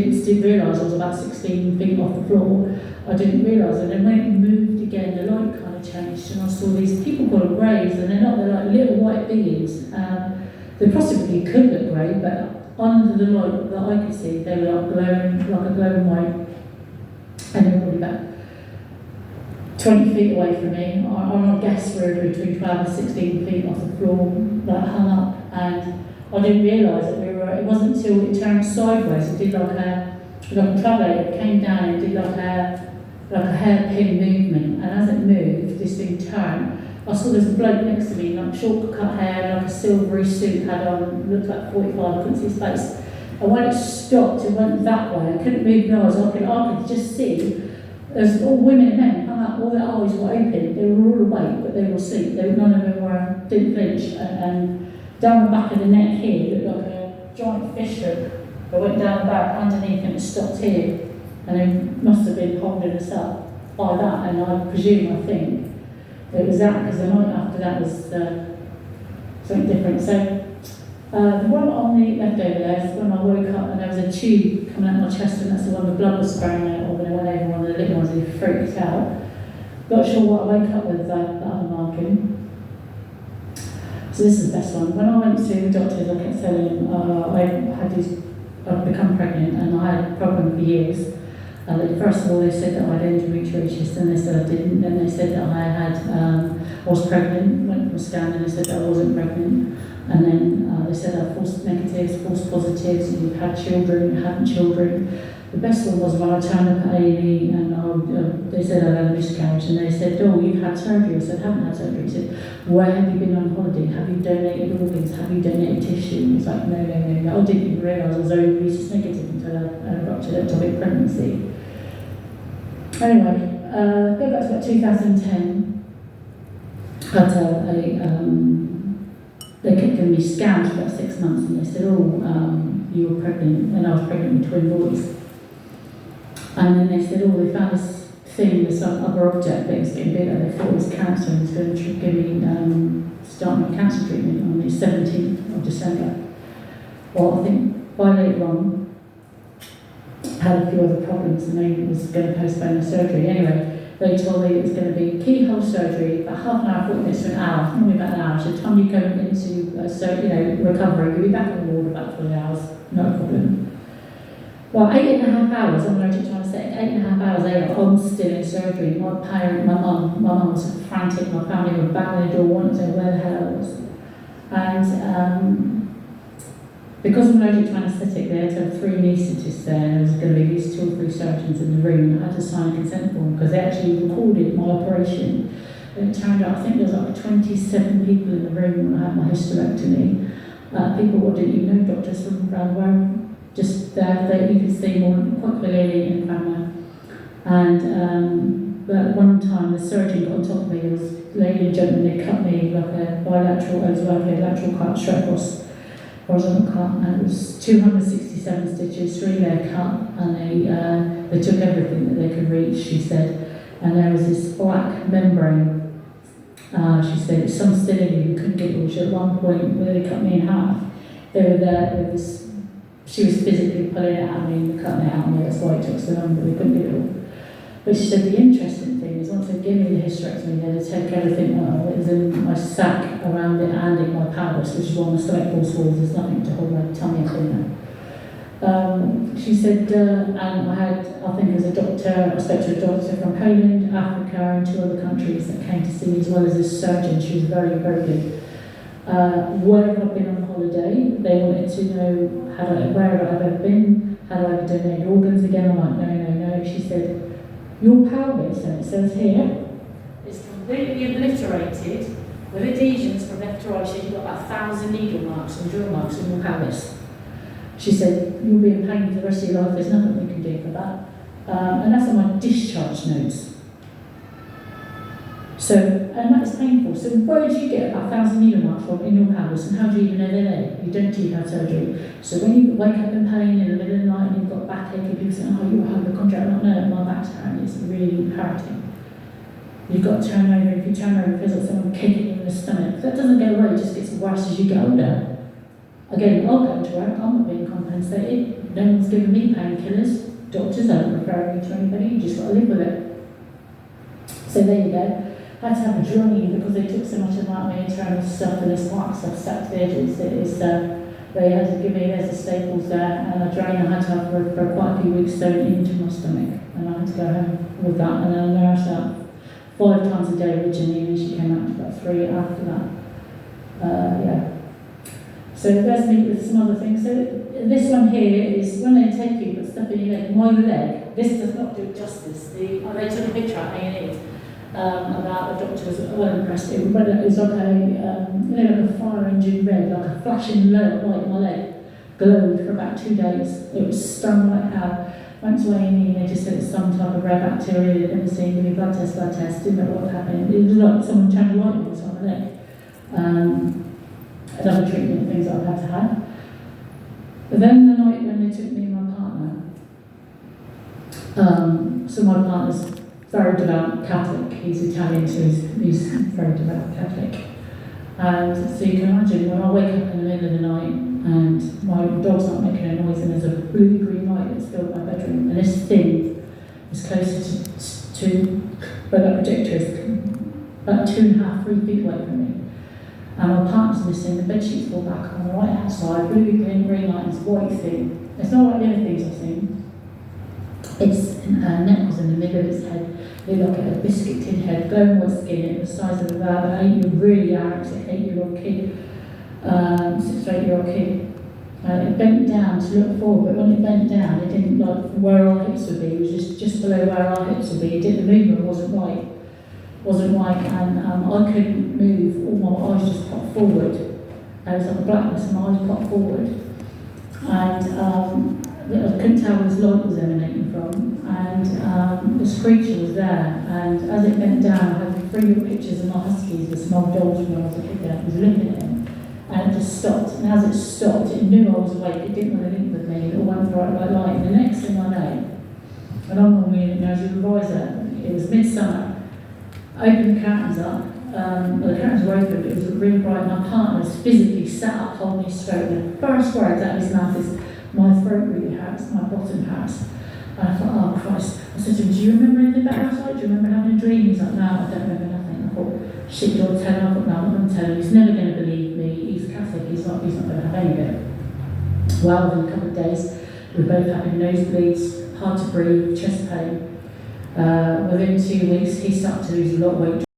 didn't realise I was about 16 feet off the floor. I didn't realise, and then when it moved again, the light kind of changed, and I saw these people called graves, and they're like little white beings. They possibly could look grey, but under the light that I could see, they were like glowing, like a glowing white, and they were probably about 20 feet away from me. I guess we were between 12 and 16 feet off the floor that hung up, and I didn't realise that it wasn't until it turned sideways, it did like a travelator, it came down and did like a hairpin movement, and as it moved, this thing turned. I saw there's a bloke next to me, like short cut hair, like a silvery suit, had on, looked like 45, I couldn't see his face. And when it stopped, it went that way, I couldn't move my eyes, I could just see, there's all women and men hung up, all their eyes were open, they were all awake, but they were asleep, none of them didn't flinch, and down the back of the neck here, it looked like a giant fish hook that went down the back underneath and it stopped here, and it must have been holding us up by that, and I think, it was that, because the night after that was something different. So the one on the left over there is when I woke up and there was a tube coming out of my chest, and that's the one the blood was spraying out, or when I went over one of the little ones and he freaked out. Not sure what I woke up with that other marking. So this is the best one. When I went to the doctors, I kept telling them I'd become pregnant, and I had a problem for years. First of all, they said that I had endometriosis, and they said I didn't. Then they said that I was pregnant, went for a scan, and they said that I wasn't pregnant. And then they said I had false negatives, false positives, and you've had children, you hadn't children. The best one was when I turned up at A&E, and they said I had a miscarriage, and they said, oh, you've had surgery. I said, I haven't had surgery. He said, where have you been on holiday? Have you donated organs? Have you donated tissue? And it's like, no. I didn't even realise I was ovaries negative until I ruptured ectopic pregnancy. Anyway, go back to about 2010. I had they kept giving me scans for about 6 months, and they said, you were pregnant, and I was pregnant with twin boys. And then they said, they found this thing, this other object that was getting bigger. They thought it was cancer, and it was going to give me, start my cancer treatment on the 17th of December. Well, I think by later on, had a few other problems, and they was going to postpone the surgery. Anyway, they told me it was going to be keyhole surgery, about half an hour, 40 minutes to an hour, normally about an hour. So the time you go into recovery, you'll be back on the ward about 3 hours, no problem. Well, 8.5 hours, I'm allergic to anesthetic, 8.5 hours later, I'm still in surgery. My mum was frantic, my family were banging the door, wanting to know where the hell I was. And because I'm allergic to anaesthetic, they had to have 3 anaesthetists there, and there was going to be at least 2 or 3 surgeons in the room, and I had to sign a consent form because they actually recorded my operation. And it turned out, I think there was like 27 people in the room when I had my hysterectomy. People didn't even know, doctors from around the world, just there, you could see more quite clearly in camera. And but one time the surgeon got on top of me, there was a lady and gentleman, they cut me like a bilateral, it was like a lateral cut straight across. Horizontal cut, and it was 267 stitches, 3-layer cut, and they took everything that they could reach, she said, and there was this black membrane. She said, some still in you, couldn't get it. She at one point, where they cut me in half, they were there, she was physically pulling it out of me and cutting it out of me, that's why it took so long, but they couldn't get it all. But she said the interesting thing is once they give me the hysterectomy, they had to take everything out. It was in my sac around it and in my pelvis, which is why my stomach falls forward. There's nothing to hold my tummy up in there. She said, and I think as a doctor, I spoke to a doctor from Poland, Africa, and 2 other countries that came to see me, as well as this surgeon. She was very, very good. Where have I been on holiday? They wanted to know where I've ever been, had I ever donated organs again. I'm like, no. She said, your pelvis, and it says here, is completely obliterated with adhesions from left to right. She's got about 1,000 needle marks and drill marks on your pelvis. She said, you'll be in pain for the rest of your life, there's nothing we can do for that. And that's on my discharge notes. So, and that is painful. So where did you get about 1,000 needle marks from in your pelvis, and how do you even know they're there? You don't do have surgery. So when you wake up in pain in the middle of the night and you've got backache, and people say, you have a contract, no, my back's hurting, it's really hurting. You've got to turn over, if you turn over, it feels like someone kicking you in the stomach. That doesn't go away, it just gets worse as you get older. Again, I'll go to work, I'm not being compensated, no one's giving me painkillers, doctors don't refer me to anybody, you just got to live with it. So there you go. Had to have a drain because they took so much of my internal stuff and this white stuff stuck to the edges. They had to give me, there's the staples there, and a drain I had to have for quite a few weeks sewn into my stomach. And I had to go home with that, and then I nursed out 5 times a day originally, and she came out to about 3 after that. Yeah. So let's meet with some other things. So this one here is when they take you, put stuff in your leg. My leg, this does not do it justice. They took a picture at A&E about the doctor was well impressed. It was like like a fire engine red, like a flashing light in my leg, glowed for about 2 days. It was stung like hell. Went to A&E and they just said it's some type of rare bacteria they'd never seen. Give me blood test, didn't know what happened. It was like someone turned a light on my leg. Other treatment things that I've had to have. But then the night when they took me and my partner, so my partner's very devout Catholic, he's Italian, so he's very devout Catholic. And so you can imagine when I wake up in the middle of the night and my dog's not making a noise and there's a blue-green light that's filled my bedroom, and this thing is closer to where that projector is, about 2.5, 3 feet away from me. And my partner's missing, the bedsheets fall back on the right hand side, blue green light, this white thing. It's not like the other things I've seen. Its neck was in the middle of its head. It looked like a biscuit tin head, glowing white skin, it was the size of an 8-year-old, really anorexic 8-year-old kid, 6 or 8-year-old kid. It bent down to look forward, but when it bent down, it didn't like where our hips would be, it was just below where our hips would be. The movement wasn't right. And I couldn't move, all my eyes just popped forward. It was like a blackness and my eyes popped forward. And I couldn't tell where this light was emanating from. And this creature was there. And as it bent down, I had 3 little pictures of my huskies with some old dogs when I was a kid there. It was looking at him. And it just stopped. And as it stopped, it knew I was awake. It didn't want to link with me. It all went for the right light. And the next thing I know, and I'm normally as a advisor, it was midsummer. Opened the curtains up, the curtains were open, but it was really bright. My partner was physically sat up holding his throat, and the first words out of his mouth is, "My throat really hurts, my bottom hurts." And I thought, oh Christ. I said to him, "Do you remember anything about last night? Do you remember having a dream?" He's like, "No, I don't remember nothing." I thought, shit, do I tell him? I thought, no, I'm not going to tell him. He's never going to believe me. He's Catholic, he's not going to have any of it. Well, within a couple of days, we were both having nosebleeds, hard to breathe, chest pain. Within 2 weeks, he started to lose a lot of weight.